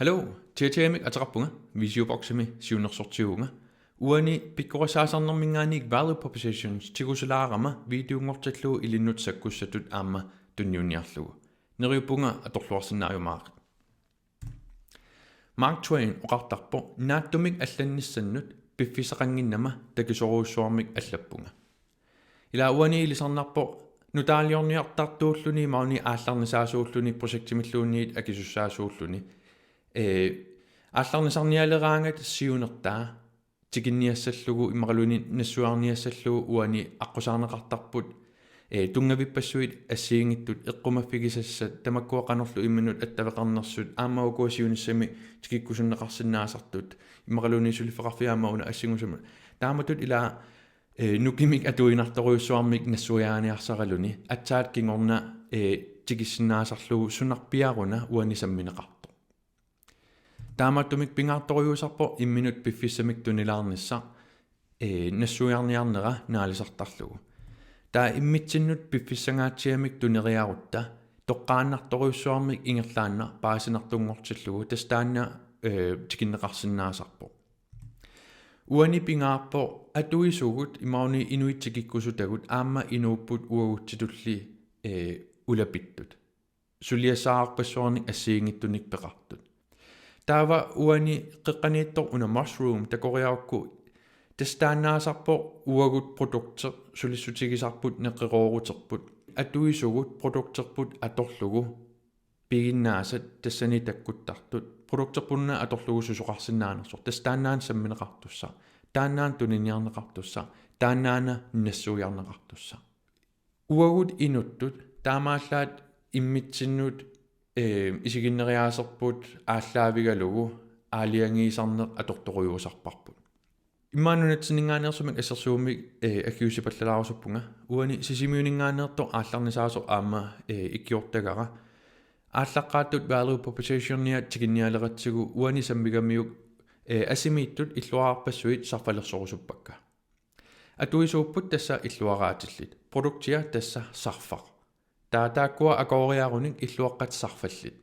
Hallo, Naleqartitsiiniartarneq visioBOX-miit siunnersuineq uani pikkorasaasarnermingaanik value propositions tigusulaarama videungortalluu ilinnut sakkussatut aamma tunniuniarlugu neriupunga atorluarsinnaariumaaq Mark Twain oqartarpo naattumik allannissannut piffisaqanginnama takisoruussuarmik allappunga ila uani ilisarnarpo Nutaaliorniartartuulluni mauni aallarnisaasuulluni projektimilluunniit akisussaasuulluni алларнисарниалераангат сиунертаа тикинниассаллугу иммақалуни нассуарниассаллугу уани аққусаарнеқартарпут тунгавиппассуит ассиингиттут эққумаффигисассат тамаккуақанерлу имминут аттавеқарнерсут аамаукуасиуниссами тикиккусуннеқарсинаасартут иммақалуни сулиффеқарфиаамауна ассингусама тааматут ила нукимик атуинарторуйуссуармик нассуяаниарсаралуни атсаат кингорна тикиссинаасарлугу сунарпиаруна уани самминеқар Taamattumik pingaartoriusarpo imminut piffissamik tunilаарnissa nassuiarniarnera naalisartarlugu taa immitsinnut piffissangaatsiamik tuneriarutta toqqaannartoriussuarmik ingerlaanna paasinartungortillugu tastaanna tikinneqarsinnaasarpo uani pingaarpo atuisugut imauni inuitsikikkusutagut aamma inuupput uagutsitulli ulapittut suliasaarpassuarnik assiingittunik peqartut Tava uani qiqqaniittor una mushroom takoriaukku tastaannaasarpo uagut produkter sulissutigisarput neqerooruterput atuisugut produkterput atorlugu piginnaasat tassani takkuttartut produkterpunna atorlugu susuqarsinnaanersor tastaannaan sammineqartussa taannaan tuniniarneqartussa taannaana nassuujarneqartussa uagut inuttut taamaallaat immitsinnut isiginneriaaserput ааллаавигалугу аалиангиисарнеқ аторторуйуусарпарпут иммаанунатсинингаанерсумак ассерсуумик аккиусипаллалаарусуппунга уани сисимиунингаанерто аалларнисаасо аама иккиортагара ааллаққааттут value proposition-ниа тикинниалератсигу уани саммигамиук асимииттут иллуаарпассуит сарфалерсорусуппакка атуисууппут тасса иллуараатиллит продуктиа тасса сарфақ таатааккуа акориааруник иллуаққатсарфаллит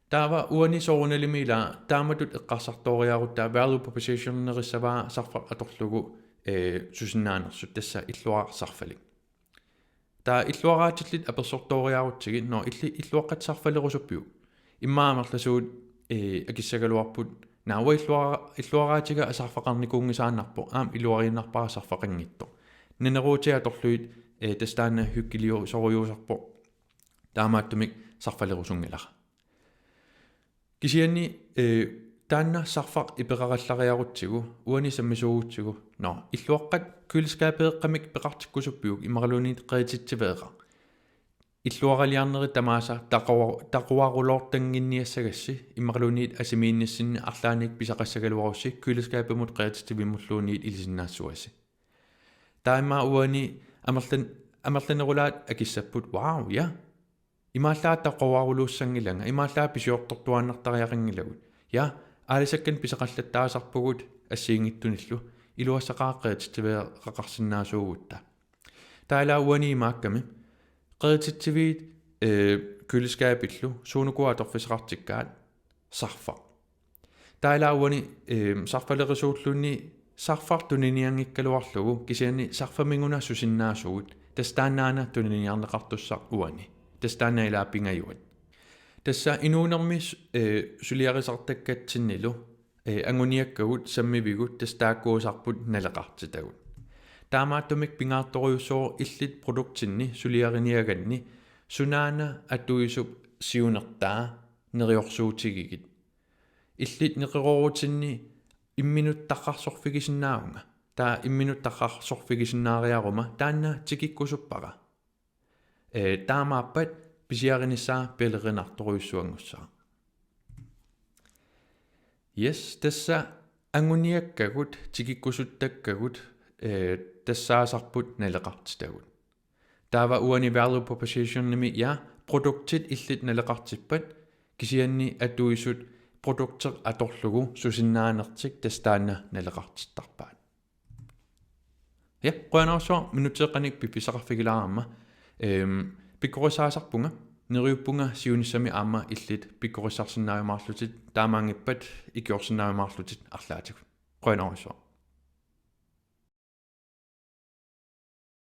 таава уани соруналимила тааматут эққарсарториаарутта value proposition-нерissavaa сарфақ аторлугу сусиннаанерсут тасса иллуаарсарфалик таа иллуараатиллит аперсорториаарутсиги но иллуаққатсарфалерусуппиу иммаамерласуут акиссагалуарпут наава иллуараатига асарфақарникуунгисааннарпо аам илуарииннарпара сарфақангитто нанеруутиа аторлуит таstaanna hykkiliu sorujuusarpo taamaattumik sarfalerusungilara kisianni taanna sarfaq ipeqarallariarutsigu uani sammisuugutsigu no illuaqqat kylskaapeeqqamik peqartikkusuppiuk imaqaluuniit qeetitsiveeqa illuaraliarneri tamaasa taquarulortanginniassagassi imaqaluuniit asimiinnissinni arlaanik pisaqassagaluarussi kylskaapemut qeetitivimulluuniit ilisinnaassuassi taima uani амерланерулаат акиссаппут вау я имааллаат таққуарулууссангилага имааллаа писиорторtuannartariaqangilagut я аалисаккан писақаллаттаасарпугут ассиингиттуниллу илуассақааққеетивеэ қақарсинаасуугутта таала уани маакками қеетивиит кylskaabillu суунукуаторфисеқартиккаат сарфа таала уани сарфалерисууллунни сарфартунниангиккалуарлугу кисианни сарфамингуна сусиннаасугут таstaannaana tunniarneqartussaq uani tastaanna ilaapingayuat тасса инуунермис сулиарисартаккатсиннилу ангуниаккагут саммивигут тастааккуусарпут налеқартитагут таамааттумик пингаарторуйуссоо иллит продуктинни сулиариниаганни сунаана атуисуп сиунертаа нериорсуутигигит иллит неқерорутинни имминуттаққарсорфигисиннаавнга таа имминуттаққарсорфигисиннаариарума таанна тикиккусуппара таамааппат писиаринissаа пелеринарторуйуссуангуссаа yes тасса ангуниаккагут тикиккусуттаккагут тассаасарпут налеқартитагут таава уани value proposition-ними я продуктит иллит налеқартиппат кисианни атуисут produkter atorlugu susinnaanertik tastaanna naleqartittarpaat ja qoanaarsuar minutteeqanik pippisaqarfigilaarama pikkorissaasarpunga Neriuppunga siunissami aamma illit pikkorisarsinnaajumаарlutit taamaangippat ikiorsinnaajumаарlutit arlaatik. Qoinarisua.